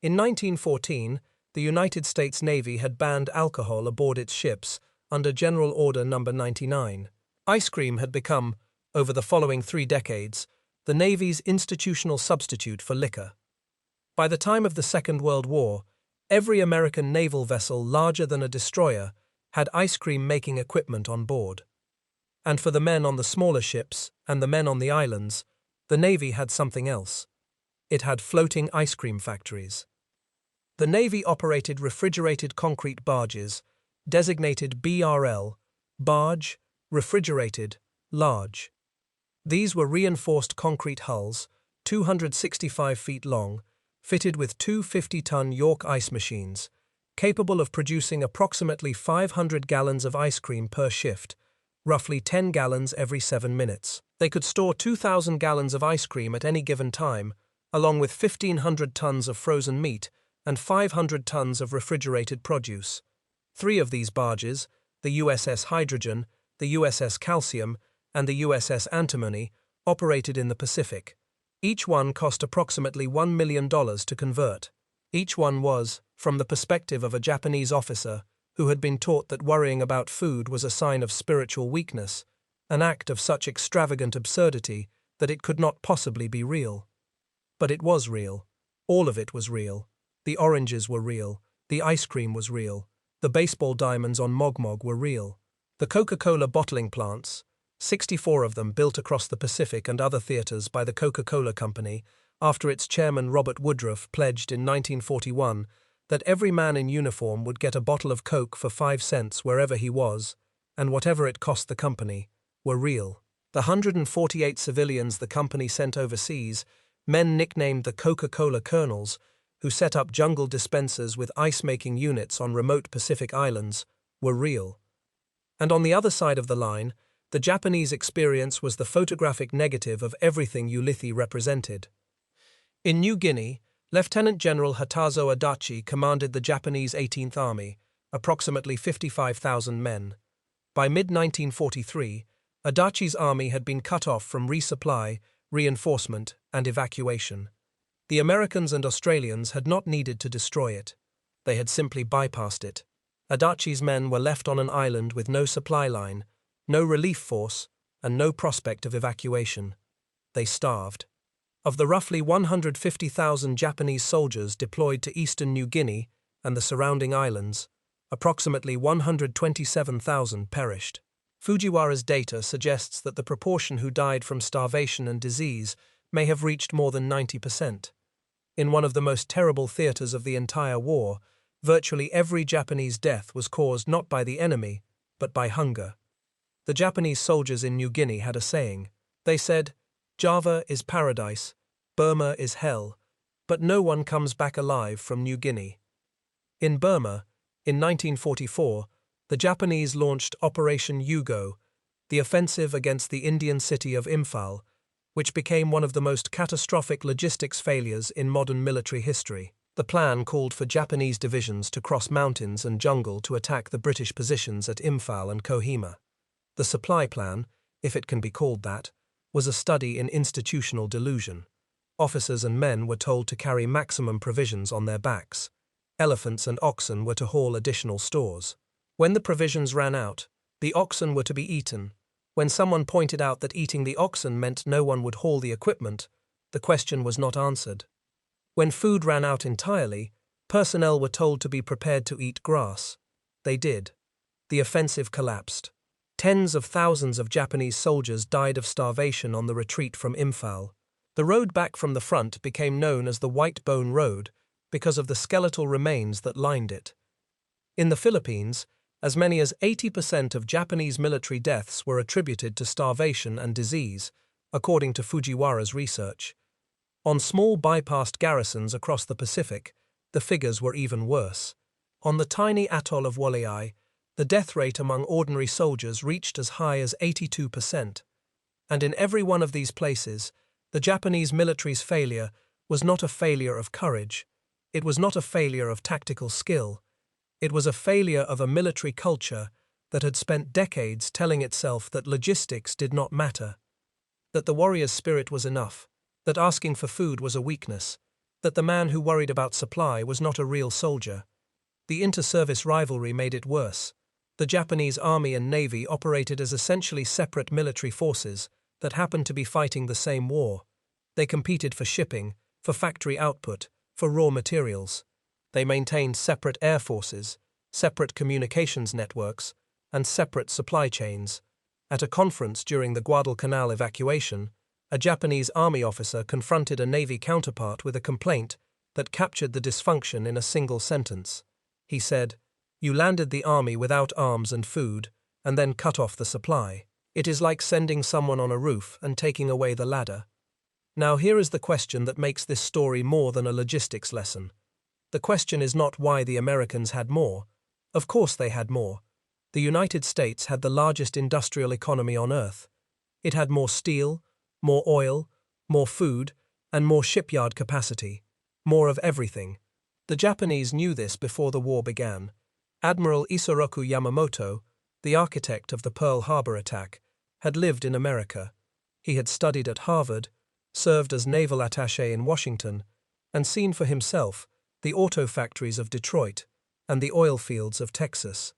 In 1914, the United States Navy had banned alcohol aboard its ships under General Order No. 99. Ice cream had become, over the following 3 decades, the Navy's institutional substitute for liquor. By the time of the Second World War, every American naval vessel larger than a destroyer had ice cream making equipment on board. And for the men on the smaller ships and the men on the islands, the Navy had something else. It had floating ice cream factories. The Navy operated refrigerated concrete barges, designated BRL, barge, refrigerated, large. These were reinforced concrete hulls, 265 feet long, fitted with two 50-ton York ice machines, capable of producing approximately 500 gallons of ice cream per shift, roughly 10 gallons every 7 minutes. They could store 2,000 gallons of ice cream at any given time, along with 1,500 tons of frozen meat and 500 tons of refrigerated produce. 3 of these barges, the USS Hydrogen, the USS Calcium, and the USS Antimony, operated in the Pacific. Each one cost approximately $1 million to convert. Each one was, from the perspective of a Japanese officer who had been taught that worrying about food was a sign of spiritual weakness, an act of such extravagant absurdity that it could not possibly be real. But it was real. All of it was real. The oranges were real. The ice cream was real. The baseball diamonds on Mogmog were real. The Coca-Cola bottling plants, 64 of them built across the Pacific and other theaters by the Coca-Cola Company, after its chairman Robert Woodruff pledged in 1941 that every man in uniform would get a bottle of Coke for 5 cents wherever he was, and whatever it cost the company, were real. The 148 civilians the company sent overseas, men nicknamed the Coca-Cola Colonels, who set up jungle dispensers with ice-making units on remote Pacific islands, were real. And on the other side of the line, the Japanese experience was the photographic negative of everything Ulithi represented. In New Guinea, Lieutenant General Hatazo Adachi commanded the Japanese 18th Army, approximately 55,000 men. By mid-1943, Adachi's army had been cut off from resupply, reinforcement, and evacuation. The Americans and Australians had not needed to destroy it. They had simply bypassed it. Adachi's men were left on an island with no supply line, no relief force, and no prospect of evacuation. They starved. Of the roughly 150,000 Japanese soldiers deployed to eastern New Guinea and the surrounding islands, approximately 127,000 perished. Fujiwara's data suggests that the proportion who died from starvation and disease may have reached more than 90%. In one of the most terrible theaters of the entire war, virtually every Japanese death was caused not by the enemy, but by hunger. The Japanese soldiers in New Guinea had a saying. They said, "Java is paradise, Burma is hell, but no one comes back alive from New Guinea." In Burma, in 1944, the Japanese launched Operation Yugo, the offensive against the Indian city of Imphal, which became one of the most catastrophic logistics failures in modern military history. The plan called for Japanese divisions to cross mountains and jungle to attack the British positions at Imphal and Kohima. The supply plan, if it can be called that, was a study in institutional delusion. Officers and men were told to carry maximum provisions on their backs. elephants and oxen were to haul additional stores. When the provisions ran out, the oxen were to be eaten. When someone pointed out that eating the oxen meant no one would haul the equipment, the question was not answered. When food ran out entirely, personnel were told to be prepared to eat grass. They did. The offensive collapsed. Tens of thousands of Japanese soldiers died of starvation on the retreat from Imphal. The road back from the front became known as the White Bone Road because of the skeletal remains that lined it. In the Philippines, as many as 80% of Japanese military deaths were attributed to starvation and disease, according to Fujiwara's research. On small bypassed garrisons across the Pacific, the figures were even worse. On the tiny atoll of Waleai, the death rate among ordinary soldiers reached as high as 82%. And in every one of these places, the Japanese military's failure was not a failure of courage. It was not a failure of tactical skill. It was a failure of a military culture that had spent decades telling itself that logistics did not matter, that the warrior's spirit was enough, that asking for food was a weakness, that the man who worried about supply was not a real soldier. The inter-service rivalry made it worse. The Japanese Army and Navy operated as essentially separate military forces that happened to be fighting the same war. They competed for shipping, for factory output, for raw materials. They maintained separate air forces, separate communications networks, and separate supply chains. At a conference during the Guadalcanal evacuation, a Japanese army officer confronted a Navy counterpart with a complaint that captured the dysfunction in a single sentence. He said, "You landed the army without arms and food, and then cut off the supply. It is like sending someone on a roof and taking away the ladder." Now here is the question that makes this story more than a logistics lesson. The question is not why the Americans had more. Of course they had more. The United States had the largest industrial economy on Earth. It had more steel, more oil, more food, and more shipyard capacity. More of everything. The Japanese knew this before the war began. Admiral Isoroku Yamamoto, the architect of the Pearl Harbor attack, had lived in America. He had studied at Harvard, served as naval attaché in Washington, and seen for himself the auto factories of Detroit and the oil fields of Texas.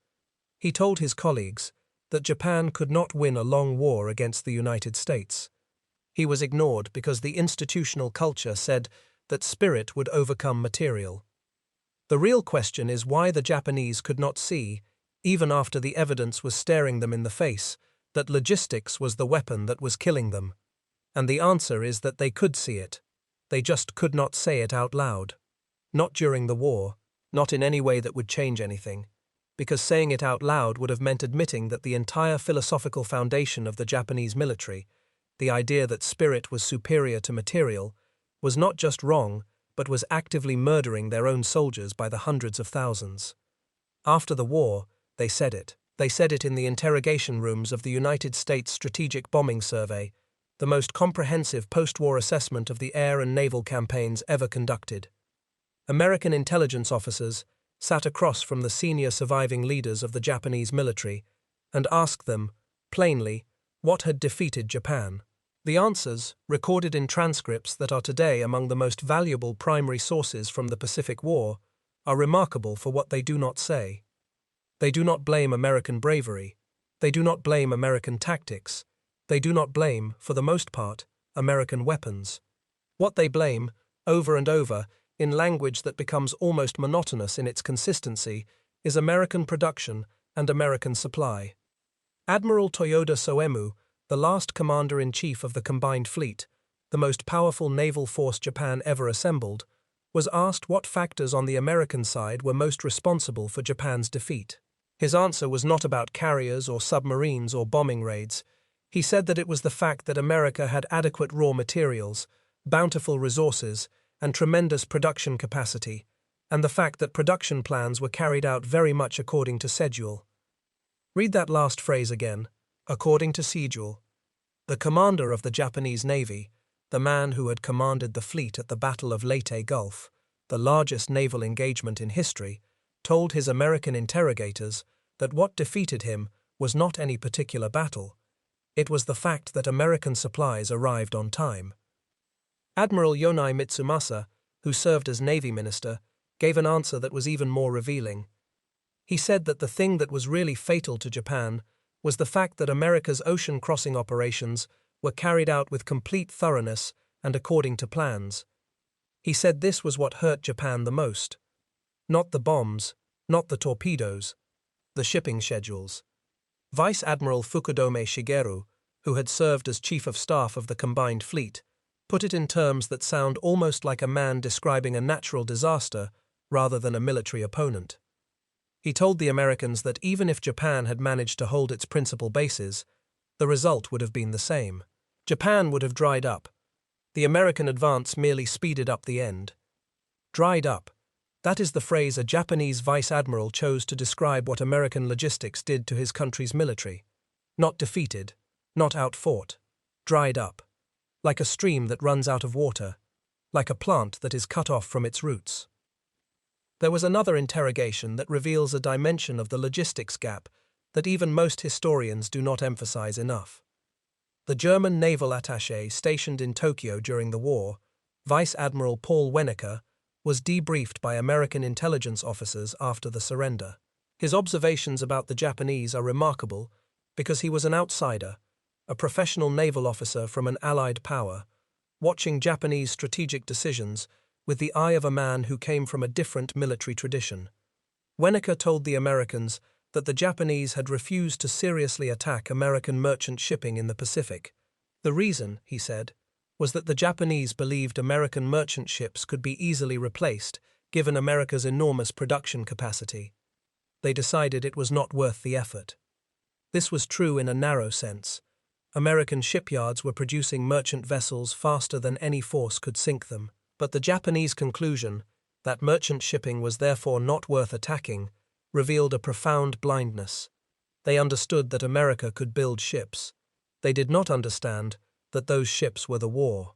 He told his colleagues that Japan could not win a long war against the United States. He was ignored because the institutional culture said that spirit would overcome material. The real question is why the Japanese could not see, even after the evidence was staring them in the face, that logistics was the weapon that was killing them. And the answer is that they could see it. They just could not say it out loud. Not during the war, not in any way that would change anything, because saying it out loud would have meant admitting that the entire philosophical foundation of the Japanese military, the idea that spirit was superior to material, was not just wrong, but was actively murdering their own soldiers by the hundreds of thousands. After the war, they said it. They said it in the interrogation rooms of the United States Strategic Bombing Survey, the most comprehensive post-war assessment of the air and naval campaigns ever conducted. American intelligence officers sat across from the senior surviving leaders of the Japanese military and asked them, plainly, what had defeated Japan. The answers, recorded in transcripts that are today among the most valuable primary sources from the Pacific War, are remarkable for what they do not say. They do not blame American bravery. They do not blame American tactics. They do not blame, for the most part, American weapons. What they blame, over and over, in language that becomes almost monotonous in its consistency, is American production and American supply. Admiral Toyoda Soemu, the last commander-in-chief of the combined fleet, the most powerful naval force Japan ever assembled, was asked what factors on the American side were most responsible for Japan's defeat. His answer was not about carriers or submarines or bombing raids. He said that it was the fact that America had adequate raw materials, bountiful resources, and tremendous production capacity, and the fact that production plans were carried out very much according to schedule. Read that last phrase again. According to schedule. The commander of the Japanese Navy, the man who had commanded the fleet at the Battle of Leyte Gulf, the largest naval engagement in history, told his American interrogators that what defeated him was not any particular battle. It was the fact that American supplies arrived on time. Admiral Yonai Mitsumasa, who served as Navy Minister, gave an answer that was even more revealing. He said that the thing that was really fatal to Japan was the fact that America's ocean crossing operations were carried out with complete thoroughness and according to plans. He said this was what hurt Japan the most. Not the bombs, not the torpedoes, the shipping schedules. Vice Admiral Fukudome Shigeru, who had served as Chief of Staff of the combined fleet, put it in terms that sound almost like a man describing a natural disaster rather than a military opponent. He told the Americans that even if Japan had managed to hold its principal bases, the result would have been the same. Japan would have dried up. The American advance merely speeded up the end. Dried up. That is the phrase a Japanese vice admiral chose to describe what American logistics did to his country's military. Not defeated, not outfought. Dried up. Like a stream that runs out of water. Like a plant that is cut off from its roots. There was another interrogation that reveals a dimension of the logistics gap that even most historians do not emphasize enough. The German naval attaché stationed in Tokyo during the war, Vice Admiral Paul Wenneker, was debriefed by American intelligence officers after the surrender. His observations about the Japanese are remarkable because he was an outsider, a professional naval officer from an allied power, watching Japanese strategic decisions with the eye of a man who came from a different military tradition. Wenneker told the Americans that the Japanese had refused to seriously attack American merchant shipping in the Pacific. The reason, he said, was that the Japanese believed American merchant ships could be easily replaced given America's enormous production capacity. They decided it was not worth the effort. This was true in a narrow sense. American shipyards were producing merchant vessels faster than any force could sink them. But the Japanese conclusion, that merchant shipping was therefore not worth attacking, revealed a profound blindness. They understood that America could build ships. They did not understand that those ships were the war.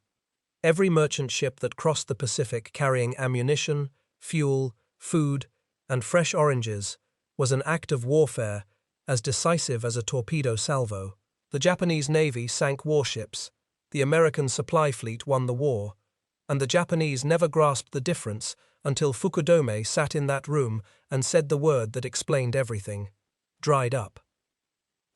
Every merchant ship that crossed the Pacific carrying ammunition, fuel, food, and fresh oranges was an act of warfare as decisive as a torpedo salvo. The Japanese Navy sank warships, the American supply fleet won the war, and the Japanese never grasped the difference until Fukudome sat in that room and said the word that explained everything: dried up.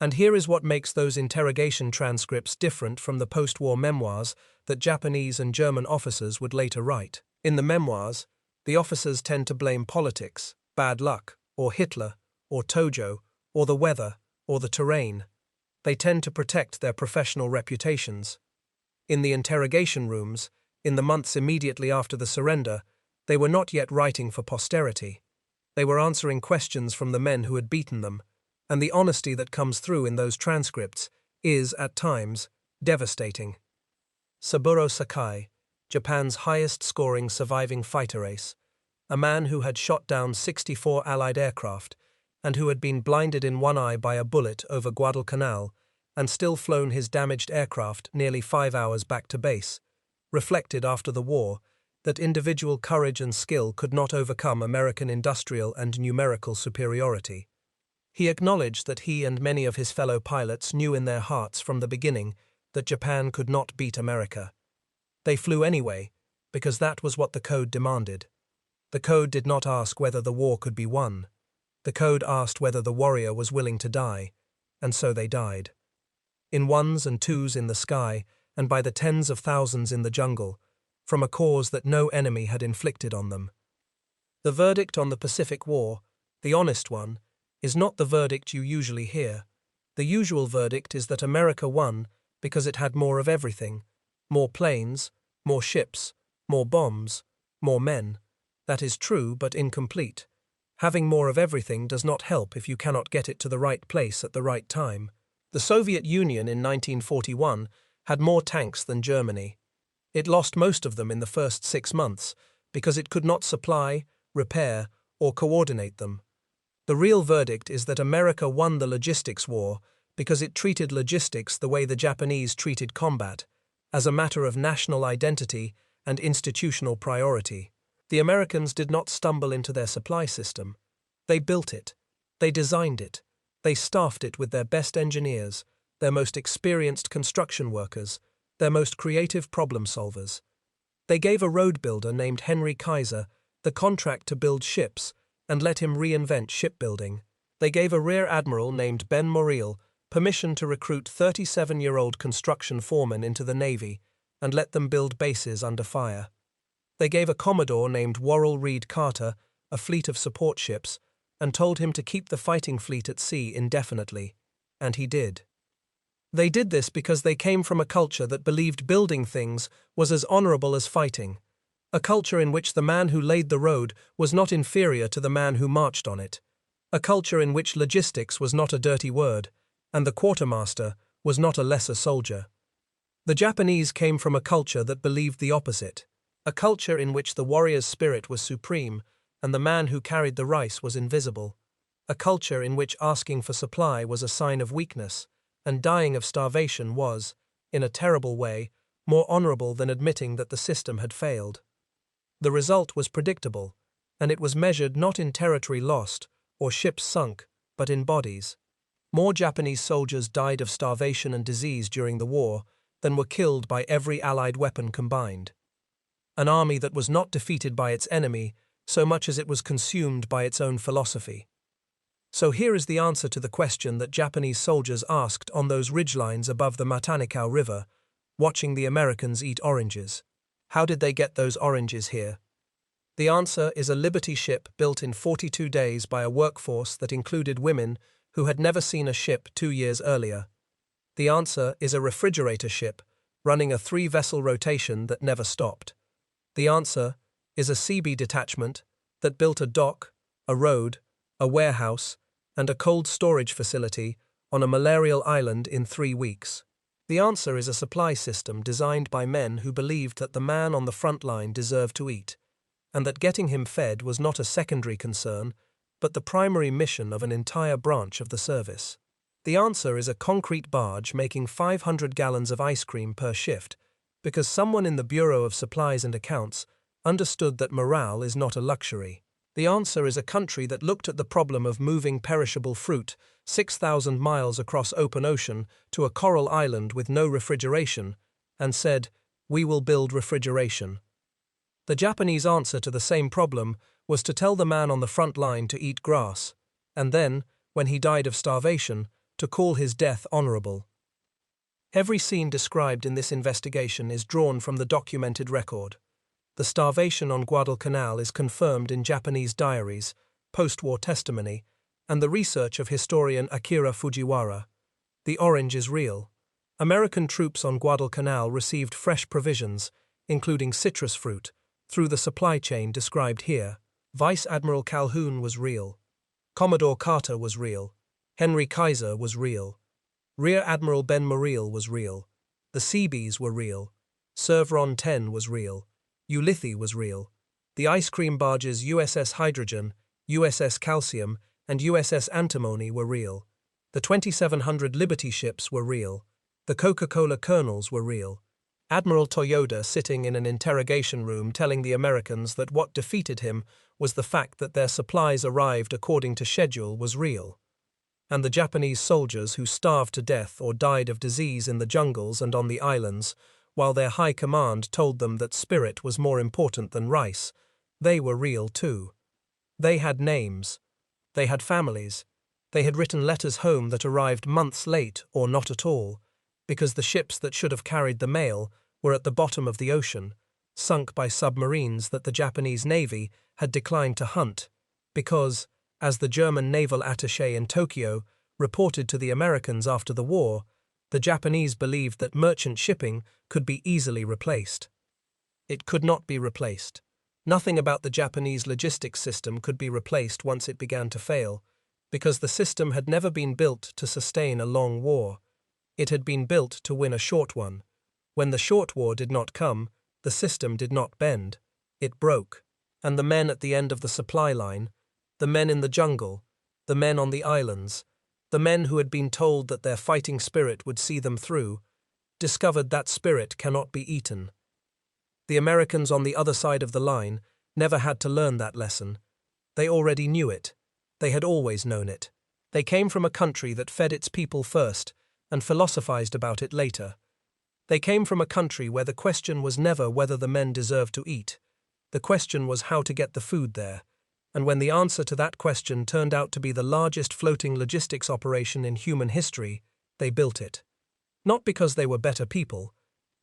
And here is what makes those interrogation transcripts different from the post-war memoirs that Japanese and German officers would later write. In the memoirs, the officers tend to blame politics, bad luck, or Hitler, or Tojo, or the weather, or the terrain. They tend to protect their professional reputations. In the interrogation rooms, in the months immediately after the surrender, they were not yet writing for posterity. They were answering questions from the men who had beaten them, and the honesty that comes through in those transcripts is, at times, devastating. Saburo Sakai, Japan's highest-scoring surviving fighter ace, a man who had shot down 64 Allied aircraft and who had been blinded in one eye by a bullet over Guadalcanal and still flown his damaged aircraft nearly 5 hours back to base, reflected after the war that individual courage and skill could not overcome American industrial and numerical superiority. He acknowledged that he and many of his fellow pilots knew in their hearts from the beginning that Japan could not beat America. They flew anyway, because that was what the code demanded. The code did not ask whether the war could be won. The code asked whether the warrior was willing to die, and so they died. In ones and twos in the sky, and by the tens of thousands in the jungle, from a cause that no enemy had inflicted on them. The verdict on the Pacific War, the honest one, is not the verdict you usually hear. The usual verdict is that America won because it had more of everything: more planes, more ships, more bombs, more men. That is true but incomplete. Having more of everything does not help if you cannot get it to the right place at the right time. The Soviet Union in 1941 had more tanks than Germany. It lost most of them in the first 6 months because it could not supply, repair, or coordinate them. The real verdict is that America won the logistics war because it treated logistics the way the Japanese treated combat, as a matter of national identity and institutional priority. The Americans did not stumble into their supply system. They built it. They designed it. They staffed it with their best engineers, their most experienced construction workers, their most creative problem solvers. They gave a road builder named Henry Kaiser the the contract to build ships and let him reinvent shipbuilding. They gave a rear admiral named Ben Morrell permission to recruit 37-year-old construction foremen into the Navy and let them build bases under fire. They gave a commodore named Worrell Reed Carter a fleet of support ships and told him to keep the fighting fleet at sea indefinitely, and he did. They did this because they came from a culture that believed building things was as honorable as fighting, a culture in which the man who laid the road was not inferior to the man who marched on it, a culture in which logistics was not a dirty word, and the quartermaster was not a lesser soldier. The Japanese came from a culture that believed the opposite, a culture in which the warrior's spirit was supreme and the man who carried the rice was invisible, a culture in which asking for supply was a sign of weakness, and dying of starvation was, in a terrible way, more honorable than admitting that the system had failed. The result was predictable, and it was measured not in territory lost or ships sunk, but in bodies. More Japanese soldiers died of starvation and disease during the war than were killed by every Allied weapon combined. An army that was not defeated by its enemy so much as it was consumed by its own philosophy. So here is the answer to the question that Japanese soldiers asked on those ridgelines above the Matanikau River, watching the Americans eat oranges. How did they get those oranges here? The answer is a Liberty ship built in 42 days by a workforce that included women who had never seen a ship 2 years earlier. The answer is a refrigerator ship running a 3-vessel rotation that never stopped. The answer is a Seabee detachment that built a dock, a road, a warehouse, and a cold storage facility on a malarial island in 3 weeks. The answer is a supply system designed by men who believed that the man on the front line deserved to eat, and that getting him fed was not a secondary concern, but the primary mission of an entire branch of the service. The answer is a concrete barge making 500 gallons of ice cream per shift, because someone in the Bureau of Supplies and Accounts understood that morale is not a luxury. The answer is a country that looked at the problem of moving perishable fruit 6,000 miles across open ocean to a coral island with no refrigeration, and said, "We will build refrigeration." The Japanese answer to the same problem was to tell the man on the front line to eat grass, and then, when he died of starvation, to call his death honorable. Every scene described in this investigation is drawn from the documented record. The starvation on Guadalcanal is confirmed in Japanese diaries, post-war testimony, and the research of historian Akira Fujiwara. The orange is real. American troops on Guadalcanal received fresh provisions, including citrus fruit, through the supply chain described here. Vice Admiral Calhoun was real. Commodore Carter was real. Henry Kaiser was real. Rear Admiral Ben Morrell was real. The Seabees were real. Cerveron 10 was real. Ulithi was real. The ice cream barges USS Hydrogen, USS Calcium, and USS Antimony were real. The 2700 Liberty ships were real. The Coca-Cola Colonels were real. Admiral Toyoda sitting in an interrogation room telling the Americans that what defeated him was the fact that their supplies arrived according to schedule was real. And the Japanese soldiers who starved to death or died of disease in the jungles and on the islands, while their high command told them that spirit was more important than rice, they were real too. They had names. They had families. They had written letters home that arrived months late or not at all, because the ships that should have carried the mail were at the bottom of the ocean, sunk by submarines that the Japanese Navy had declined to hunt, because, as the German naval attaché in Tokyo reported to the Americans after the war, the Japanese believed that merchant shipping could be easily replaced. It could not be replaced. Nothing about the Japanese logistics system could be replaced once it began to fail, because the system had never been built to sustain a long war. It had been built to win a short one. When the short war did not come, the system did not bend. It broke, and the men at the end of the supply line, the men in the jungle, the men on the islands, the men who had been told that their fighting spirit would see them through, discovered that spirit cannot be eaten. The Americans on the other side of the line never had to learn that lesson. They already knew it. They had always known it. They came from a country that fed its people first and philosophized about it later. They came from a country where the question was never whether the men deserved to eat, The question was how to get the food there. And when the answer to that question turned out to be the largest floating logistics operation in human history, they built it. Not because they were better people,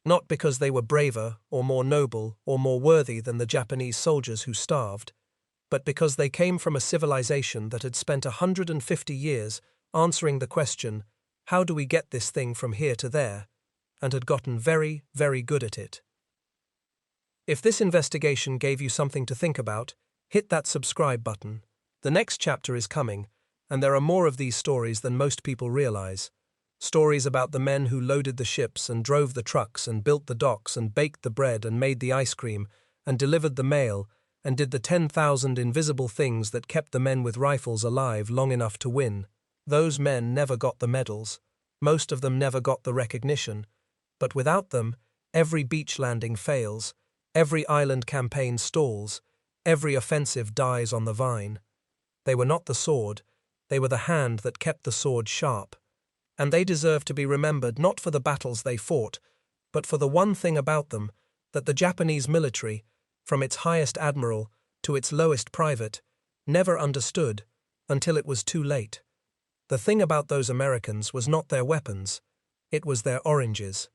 not because they were braver or more noble or more worthy than the Japanese soldiers who starved, but because they came from a civilization that had spent 150 years answering the question, how do we get this thing from here to there, and had gotten very, very good at it. If this investigation gave you something to think about, hit that subscribe button. The next chapter is coming, and there are more of these stories than most people realize. Stories about the men who loaded the ships and drove the trucks and built the docks and baked the bread and made the ice cream and delivered the mail and did the 10,000 invisible things that kept the men with rifles alive long enough to win. Those men never got the medals. Most of them never got the recognition. But without them, every beach landing fails, every island campaign stalls, every offensive dies on the vine. They were not the sword, they were the hand that kept the sword sharp. And they deserve to be remembered not for the battles they fought, but for the one thing about them that the Japanese military, from its highest admiral to its lowest private, never understood until it was too late. The thing about those Americans was not their weapons, it was their oranges.